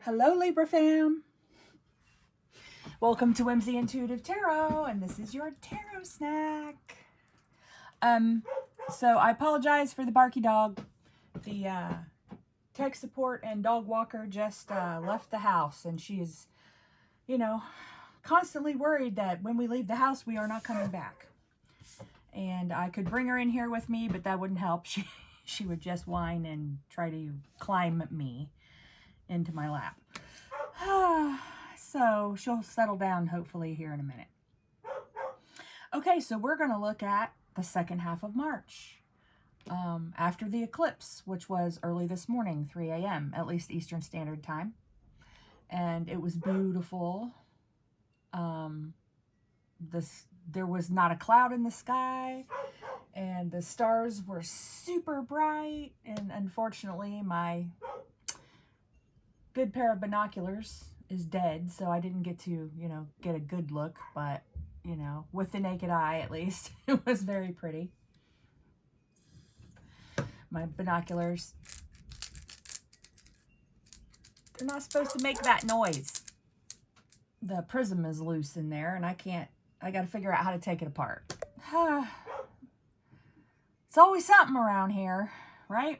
Hello, Libra fam. Welcome to Whimsy Intuitive Tarot, and this is your tarot snack. So I apologize for the barky dog. The tech support and dog walker just left the house, and she is, constantly worried that when we leave the house, we are not coming back. And I could bring her in here with me, but that wouldn't help. She would just whine and try to climb me into my lap. So she'll settle down hopefully here in a minute. Okay, so we're going to look at the second half of March. After the eclipse, which was early this morning, 3 a.m., at least Eastern Standard Time. And it was beautiful. There was not a cloud in the sky, and the stars were super bright, and unfortunately my good pair of binoculars is dead, so I didn't get to, get a good look, but, with the naked eye at least, it was very pretty. My binoculars, they're not supposed to make that noise. The prism is loose in there, and I got to figure out how to take it apart. It's always something around here, right?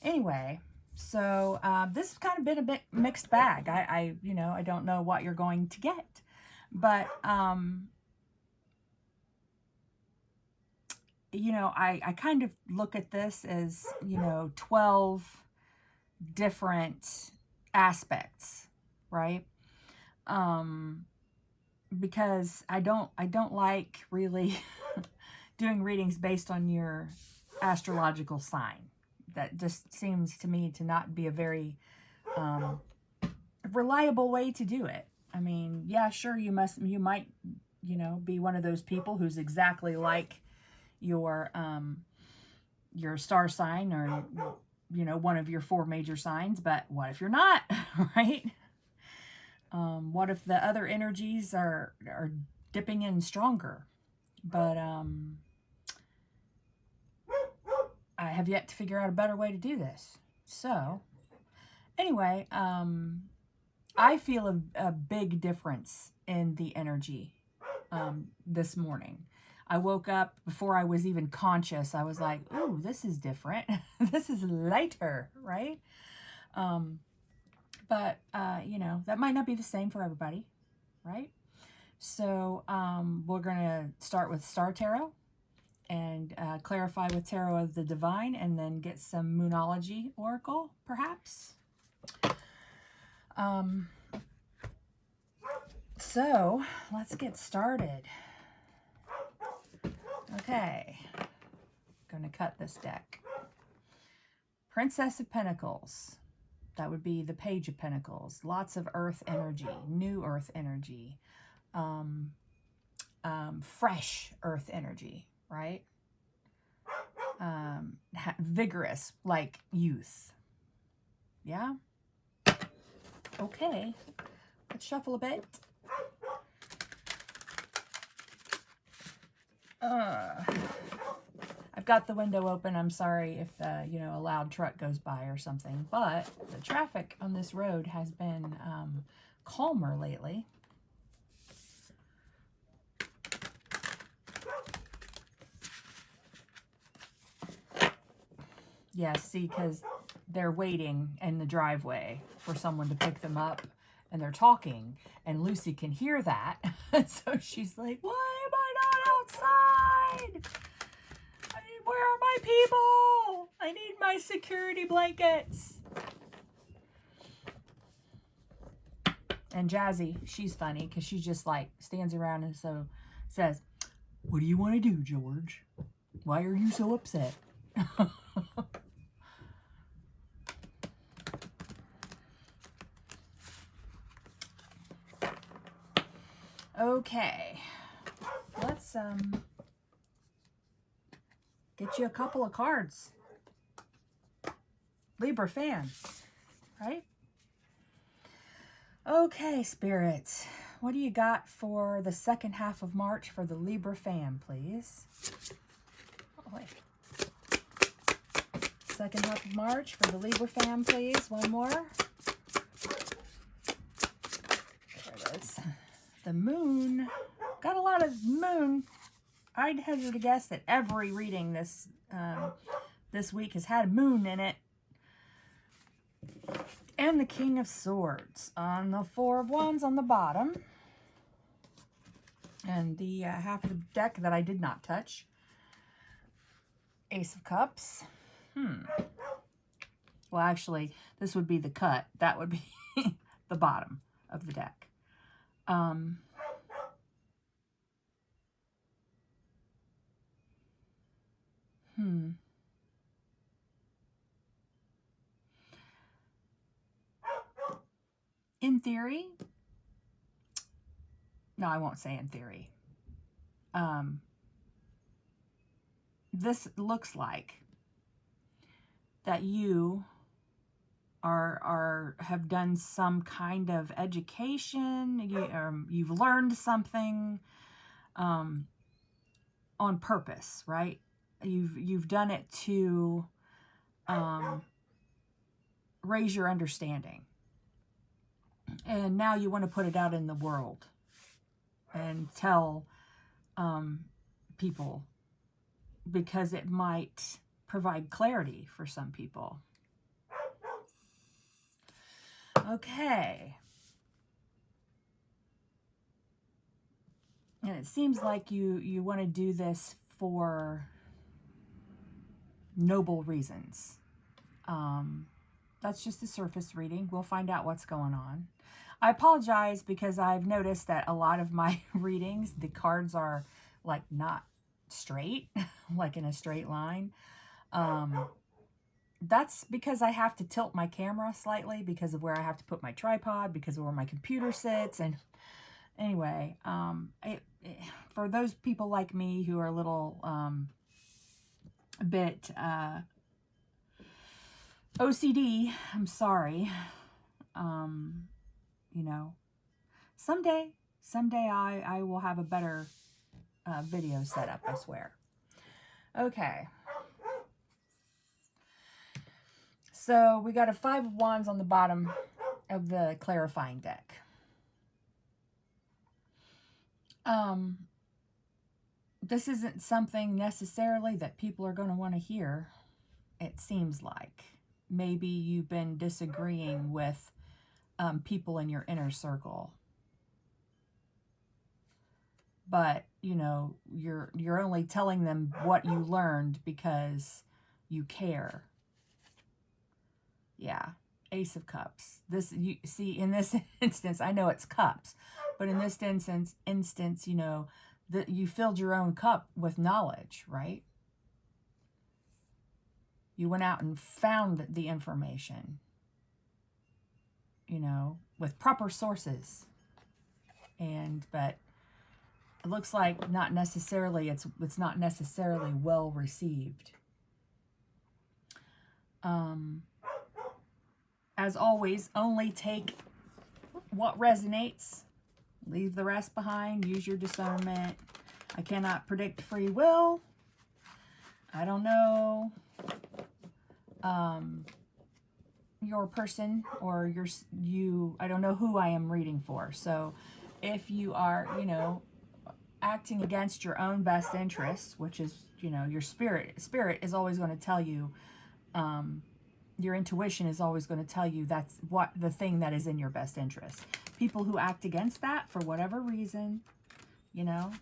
Anyway, so this has kind of been a bit mixed bag. I don't know what you're going to get, but I kind of look at this as 12 different aspects, right? Because I don't like really doing readings based on your astrological sign. That just seems to me to not be a very reliable way to do it. I mean, yeah, sure, you might, be one of those people who's exactly like your star sign or, one of your 4 major signs, but what if you're not, right? What if the other energies are dipping in stronger? But, I have yet to figure out a better way to do this. So, anyway, I feel a big difference in the energy this morning. I woke up before I was even conscious. I was like, ooh, this is different. This is lighter, right? But, that might not be the same for everybody, right? So, we're going to start with Star Tarot and clarify with Tarot of the Divine, and then get some Moonology Oracle, perhaps. So, let's get started. Okay, going to cut this deck. Princess of Pentacles. That would be the Page of Pentacles. Lots of earth energy, new earth energy, fresh earth energy, right? Vigorous, like youth. Yeah? Okay. Let's shuffle a bit. I've got the window open. I'm sorry if, a loud truck goes by or something, but the traffic on this road has been calmer lately. Yeah, see, because they're waiting in the driveway for someone to pick them up, and they're talking, and Lucy can hear that. So she's like, why am I not outside? Where are my people? I need my security blankets. And Jazzy, she's funny, because she just like stands around and so says, what do you want to do, George? Why are you so upset? Okay, let's get you a couple of cards. Libra fan, right? Okay, spirits, what do you got for the second half of March for the Libra fan, please? Oh, wait. second half of March for the Libra fam, please. One more. There it is. The moon. Got a lot of moon. I'd hazard to guess that every reading this week has had a moon in it. And the King of Swords on the Four of Wands on the bottom. And the half of the deck that I did not touch. Ace of Cups. Well, actually, this would be the cut. That would be the bottom of the deck. In theory, no, I won't say in theory. This looks like that you have done some kind of education. You've learned something on purpose, right? You've done it to raise your understanding. And now you want to put it out in the world and tell people, because it might provide clarity for some people. Okay. And it seems like you want to do this for noble reasons. That's just a surface reading. We'll find out what's going on. I apologize because I've noticed that a lot of my readings, the cards are like not straight, like in a straight line. That's because I have to tilt my camera slightly because of where I have to put my tripod, because of where my computer sits. And anyway, for those people like me who are a little a bit OCD, I'm sorry. You know, someday I will have a better video setup, I swear. Okay. So we got a Five of Wands on the bottom of the clarifying deck. This isn't something necessarily that people are going to want to hear, it seems like. Maybe you've been disagreeing with people in your inner circle. But, you know, you're only telling them what you learned because you care. Yeah, Ace of Cups. This, you see, in this instance, I know it's cups, but in this instance, you know, that you filled your own cup with knowledge, right? You went out and found the information, you know, with proper sources. But it looks like not necessarily, it's not necessarily well received. As always, only take what resonates. Leave the rest behind. Use your discernment. I cannot predict free will. I don't know your person or I don't know who I am reading for. So if you are, you know, acting against your own best interests, which is, you know, your spirit is always going to tell you, your intuition is always going to tell you that's what the thing that is in your best interest. People who act against that for whatever reason, you know,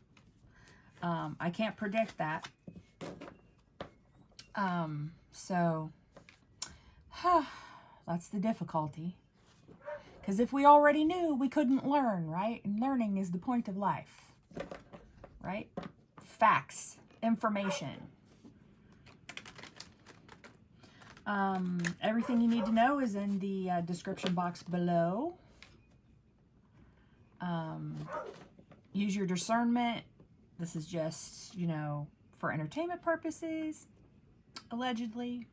I can't predict that. So that's the difficulty. Because if we already knew, we couldn't learn, right? And learning is the point of life, right? Facts, information. Everything you need to know is in the description box below. Use your discernment. This is just, you know, for entertainment purposes, allegedly.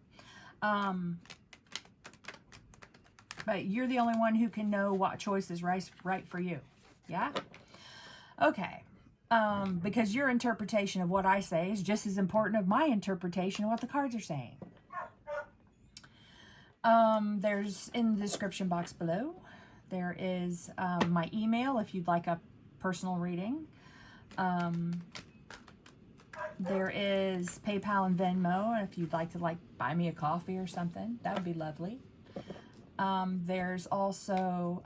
But you're the only one who can know what choice is right for you. Yeah? Okay. Because your interpretation of what I say is just as important as my interpretation of what the cards are saying. There's in the description box below, there is my email if you'd like a personal reading. There is PayPal and Venmo if you'd like to buy me a coffee or something. That would be lovely. There's also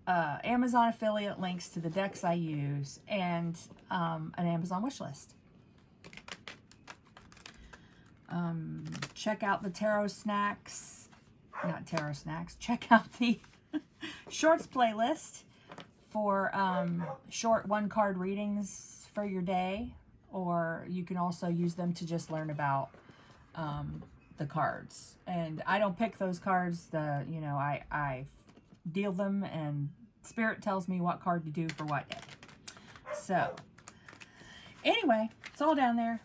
Amazon affiliate links to the decks I use and an Amazon wish list. Check out the tarot snacks, not tarot snacks, check out the shorts playlist for short one-card readings for your day, or you can also use them to just learn about the cards. And I don't pick those cards, I deal them and Spirit tells me what card to do for what day. So, anyway, it's all down there.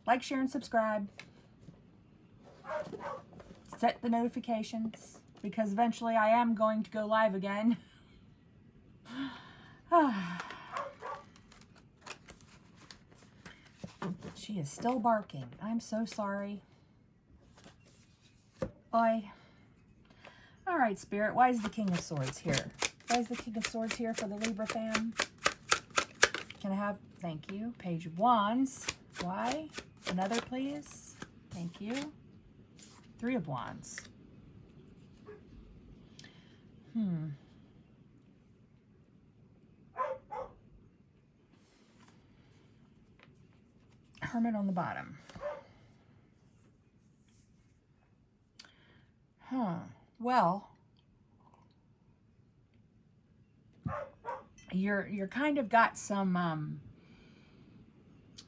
Like, share, and subscribe. Set the notifications, because eventually I am going to go live again. She is still barking. I'm so sorry. Oi. All right, Spirit, why is the King of Swords here? Why is the King of Swords here for the Libra fam? Can I have, thank you, Page of Wands. Why? Another, please. Thank you. Three of Wands. Hermit on the bottom. Well, you're kind of got some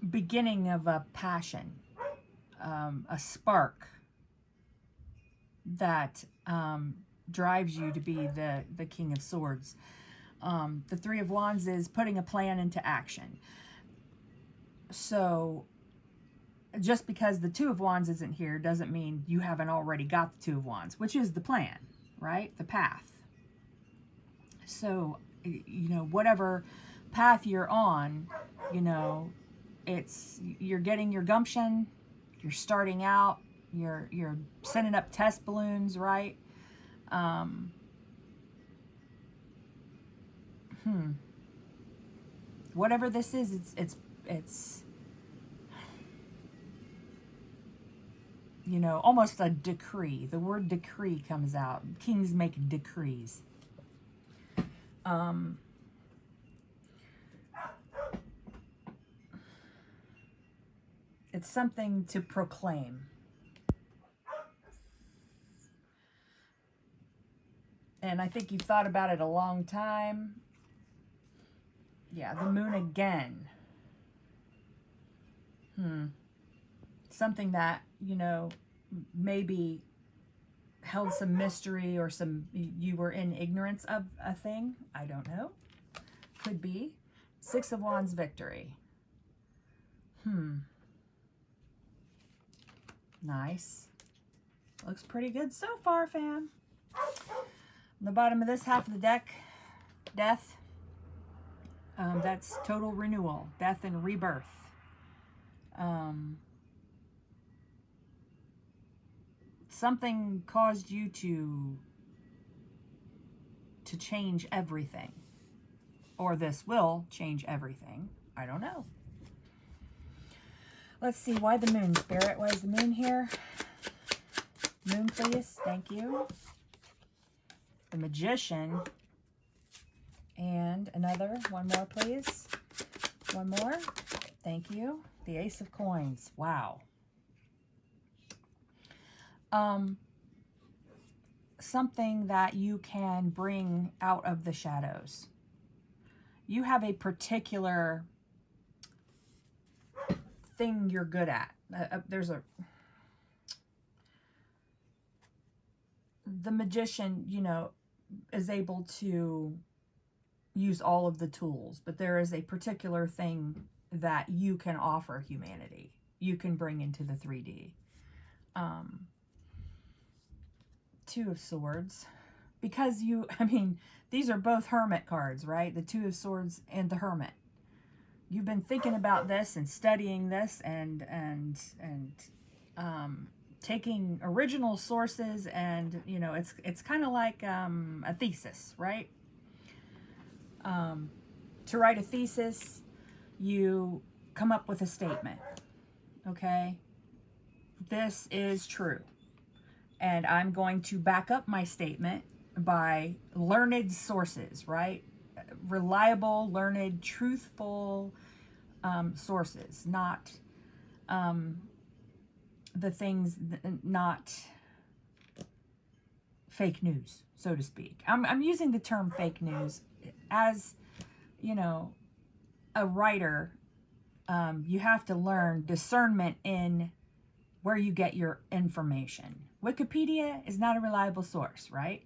beginning of a passion, a spark that drives you to be the King of Swords. The Three of Wands is putting a plan into action. So just because the Two of Wands isn't here doesn't mean you haven't already got the Two of Wands, which is the plan, right? The path. So, whatever path you're on, you're getting your gumption, you're starting out, you're sending up test balloons, right? Whatever this is, it's almost a decree. The word decree comes out. Kings make decrees. It's something to proclaim. And I think you've thought about it a long time. Yeah, the moon again. Something that, maybe held some mystery, or you were in ignorance of a thing. I don't know. Could be. Six of Wands, victory. Nice. Looks pretty good so far, fam. On the bottom of this half of the deck, death. That's total renewal, death and rebirth. Something caused you to change everything. Or this will change everything. I don't know. Let's see, why the moon, Spirit? Why is the moon here? Moon, please. Thank you. The Magician. And another. One more, please. One more. Thank you. The Ace of Coins. Wow. Something that you can bring out of the shadows. You have a particular thing you're good at. The Magician, is able to use all of the tools, but there is a particular thing that you can offer humanity. You can bring into the 3D. Two of Swords, because these are both Hermit cards, right? The Two of Swords and the Hermit. You've been thinking about this and studying this and taking original sources, and you know, it's kind of like a thesis, right? To write a thesis, you come up with a statement. Okay, this is true, and I'm going to back up my statement by learned sources, right? Reliable, learned, truthful sources, not the things, not fake news, so to speak. I'm using the term fake news as, you know, a writer. You have to learn discernment in where you get your information. Wikipedia is not a reliable source, right?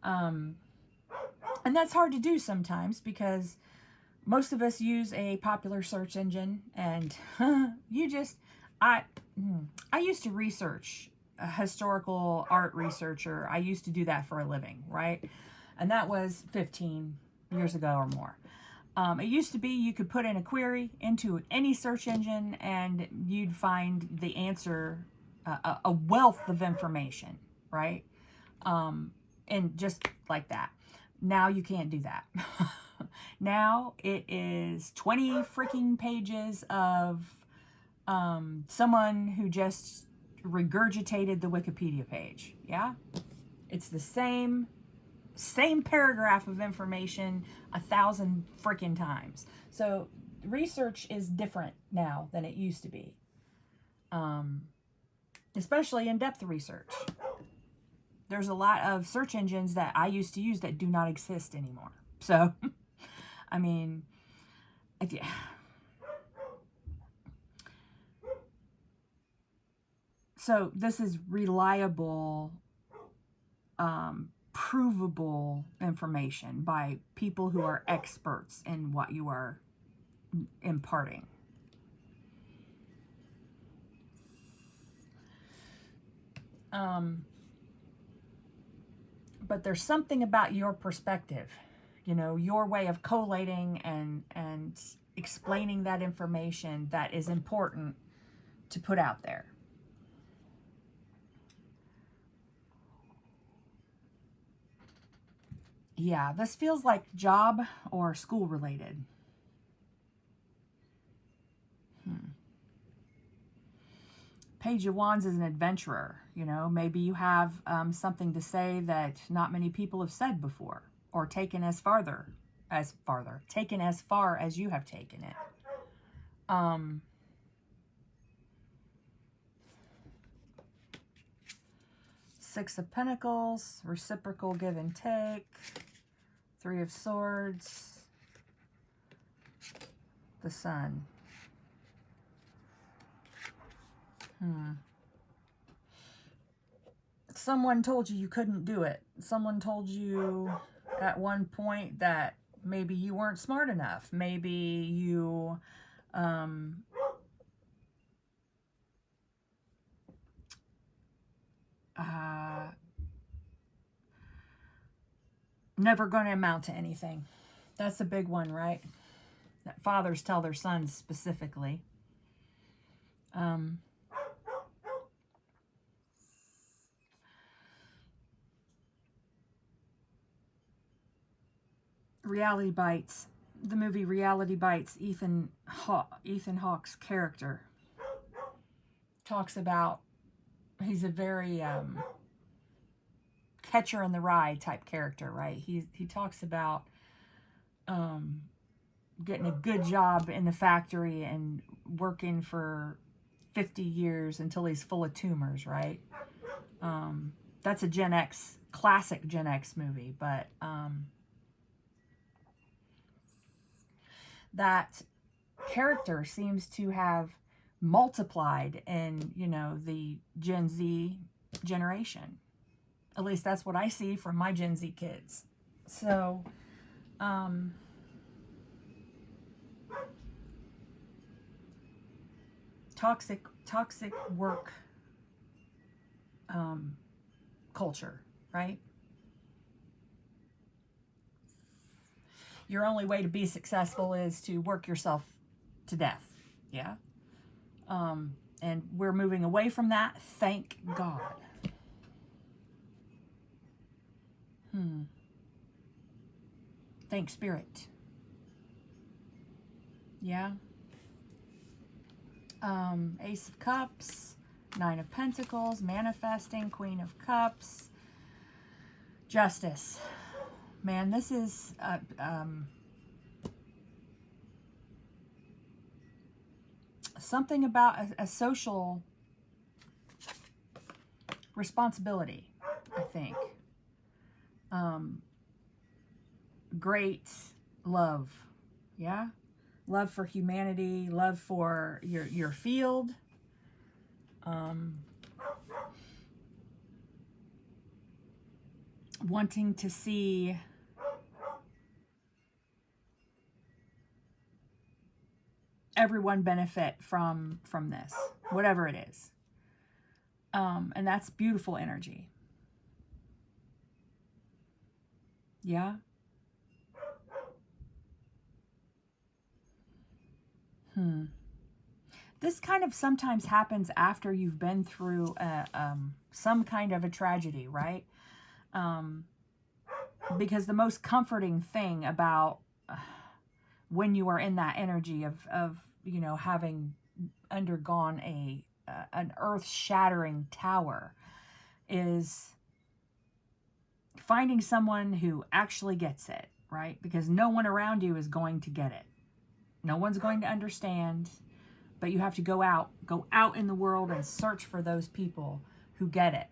And that's hard to do sometimes because most of us use a popular search engine, and I used to research, a historical art researcher. I used to do that for a living, right? And that was 15 years ago or more. It used to be you could put in a query into any search engine and you'd find the answer, a wealth of information, right? And just like that. Now you can't do that. Now it is 20 freaking pages of someone who just regurgitated the Wikipedia page. Yeah? It's the same paragraph of information 1,000 freaking times. So research is different now than it used to be. Especially in-depth research. There's a lot of search engines that I used to use that do not exist anymore. So, I mean, so this is reliable, provable information by people who are experts in what you are imparting. But there's something about your perspective, you know, your way of collating and explaining that information that is important to put out there. Yeah, this feels like job or school related. Page of Wands is an adventurer. You know, maybe you have something to say that not many people have said before, or taken as far as you have taken it. Six of Pentacles, reciprocal give and take. Three of Swords, the Sun. Someone told you couldn't do it. Someone told you at one point that maybe you weren't smart enough. Maybe you never going to amount to anything. That's a big one, right? That fathers tell their sons specifically. Reality Bites. The movie Reality Bites, Ethan Hawke's character talks about, he's a very Catcher in the Rye type character, right? He talks about getting a good job in the factory and working for 50 years until he's full of tumors, right? That's a classic Gen X movie, but that character seems to have multiplied in, you know, the Gen Z generation. At least that's what I see from my Gen Z kids. So, toxic work culture, right? Your only way to be successful is to work yourself to death. Yeah. And we're moving away from that. Thank God. Thank Spirit. Yeah. Ace of Cups, Nine of Pentacles, manifesting, Queen of Cups, Justice. Man, this is something about a social responsibility, I think. Great love. Yeah. Love for humanity, love for your field. Wanting to see everyone benefit from this, whatever it is. And that's beautiful energy. Yeah. This kind of sometimes happens after you've been through some kind of a tragedy, right? Because the most comforting thing about when you are in that energy of you know, having undergone an earth-shattering tower is finding someone who actually gets it, right? Because no one around you is going to get it. No one's going to understand, but you have to go out in the world and search for those people who get it.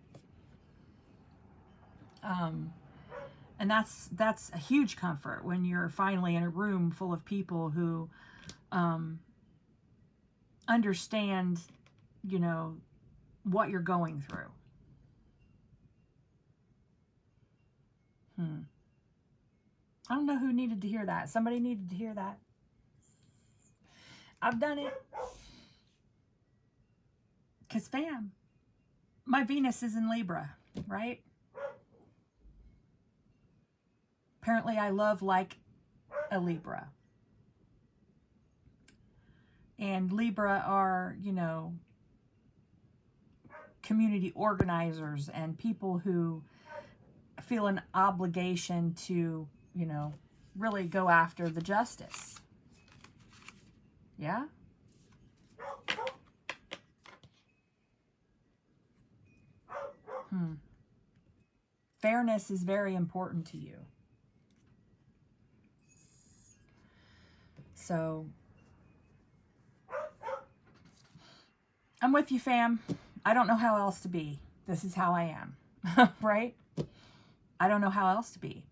And that's a huge comfort when you're finally in a room full of people who understand, you know, what you're going through. I don't know who needed to hear that. Somebody needed to hear that. I've done it. Because fam, my Venus is in Libra, right? Apparently I love like a Libra. And Libra are, you know, community organizers and people who feel an obligation to, you know, really go after the justice. Yeah? Fairness is very important to you. So, I'm with you, fam. I don't know how else to be. This is how I am. Right? I don't know how else to be.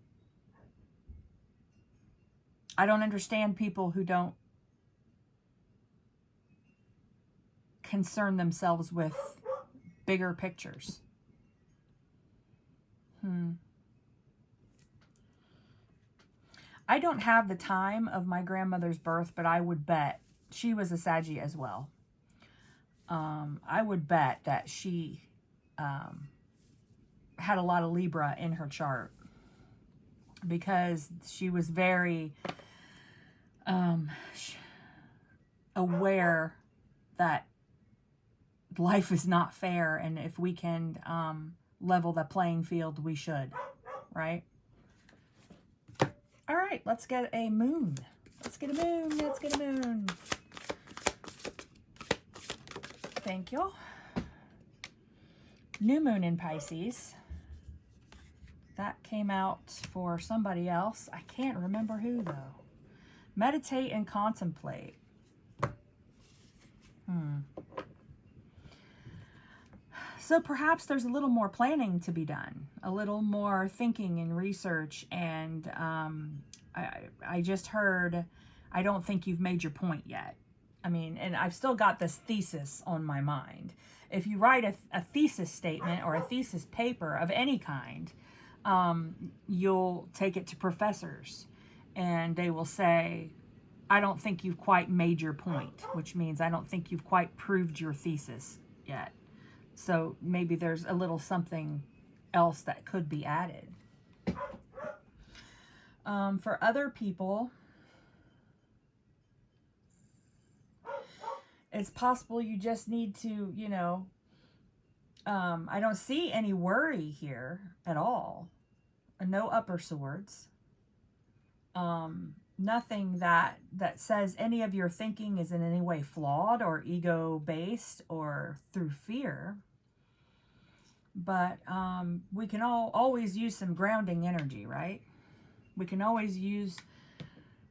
I don't understand people who don't concern themselves with bigger pictures. I don't have the time of my grandmother's birth, but I would bet she was a Saggy as well. I would bet that she had a lot of Libra in her chart because she was very aware that life is not fair, and if we can level the playing field, we should, right? All right, let's get a moon. Let's get a moon. Let's get a moon. Thank you. New moon in Pisces. That came out for somebody else. I can't remember who, though. Meditate and contemplate. So perhaps there's a little more planning to be done, a little more thinking and research. And I just heard, I don't think you've made your point yet. I mean, and I've still got this thesis on my mind. If you write a thesis statement or a thesis paper of any kind, you'll take it to professors and they will say, I don't think you've quite made your point, which means I don't think you've quite proved your thesis yet. So maybe there's a little something else that could be added. For other people, It's possible you just need to, you know, I don't see any worry here at all. No upper swords. Nothing that says any of your thinking is in any way flawed or ego-based or through fear. But we can always use some grounding energy, right? We can always use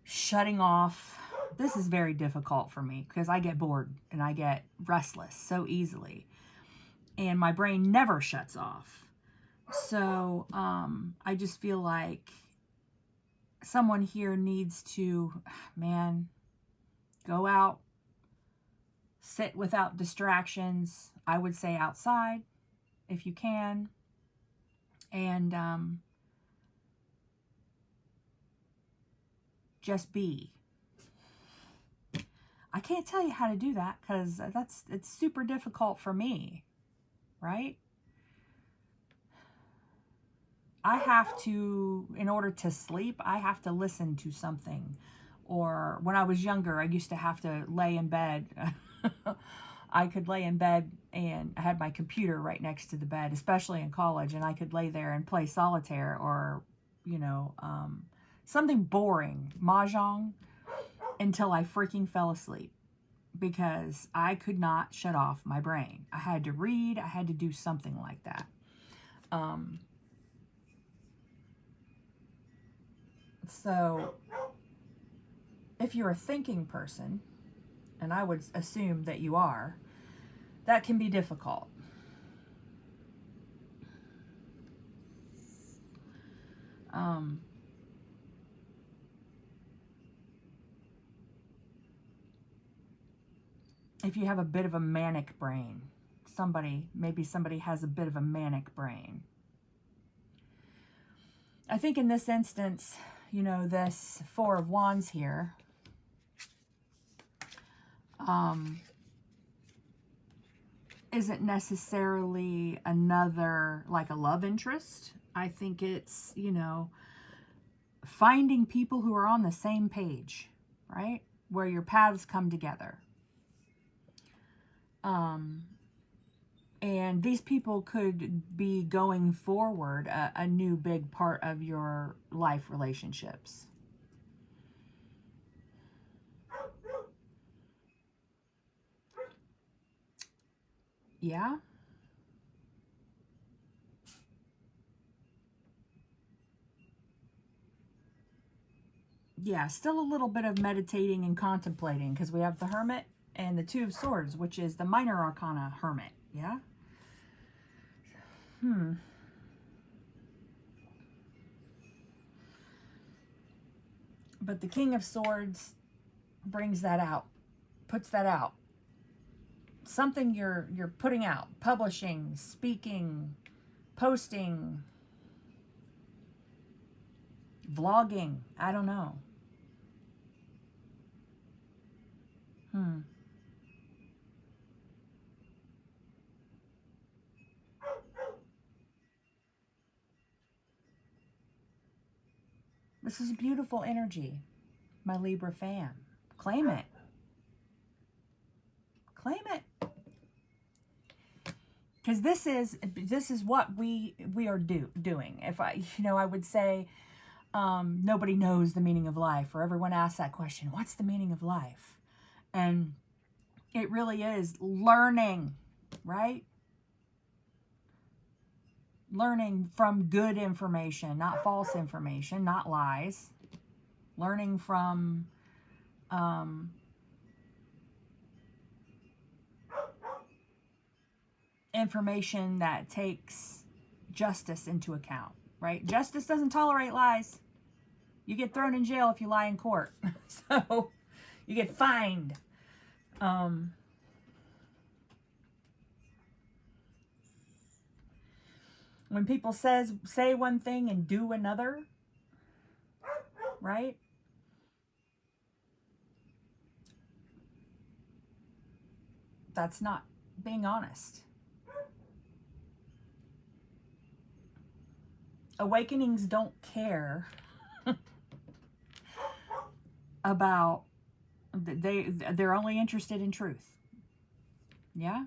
shutting off. This is very difficult for me because I get bored and I get restless so easily. And my brain never shuts off. So I just feel like someone here needs to, man, go out, sit without distractions. I would say outside if you can. And just be. I can't tell you how to do that because it's super difficult for me, right? I have to, in order to sleep, I have to listen to something. Or when I was younger, I used to have to lay in bed. I could lay in bed and I had my computer right next to the bed, especially in college, and I could lay there and play solitaire or, you know, something boring, mahjong, until I freaking fell asleep because I could not shut off my brain. I had to read, I had to do something like that. So if you're a thinking person, and I would assume that you are, that can be difficult. If you have a bit of a manic brain, maybe somebody has a bit of a manic brain. I think in this instance, you know, this Four of Wands here, isn't necessarily another, like a love interest. I think it's, you know, finding people who are on the same page, right? Where your paths come together. And these people could be going forward a new big part of your life relationships. Yeah? Yeah, still a little bit of meditating and contemplating because we have the Hermit and the Two of Swords, which is the minor arcana Hermit. Yeah? But the King of Swords brings that out, puts that out. Something you're putting out, publishing, speaking, posting, vlogging, I don't know. This is beautiful energy, my Libra fan. Claim it. Claim it. Because this is what we are doing. If I, you know, I would say nobody knows the meaning of life, or everyone asks that question, what's the meaning of life? And it really is learning, right? Learning from good information, not false information, not lies. Learning from information that takes justice into account, right? Justice doesn't tolerate lies. You get thrown in jail if you lie in court. So you get fined. When people say one thing and do another, right? That's not being honest. Awakenings don't care about, they're only interested in truth. Yeah.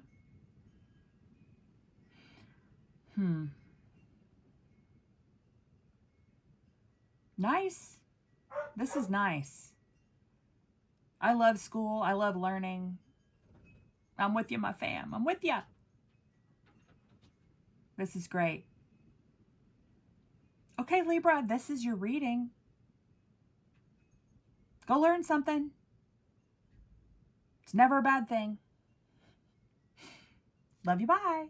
Nice. This is nice. I love school. I love learning. I'm with you, my fam. I'm with you. This is great. Okay, Libra, this is your reading. Go learn something. It's never a bad thing. Love you. Bye.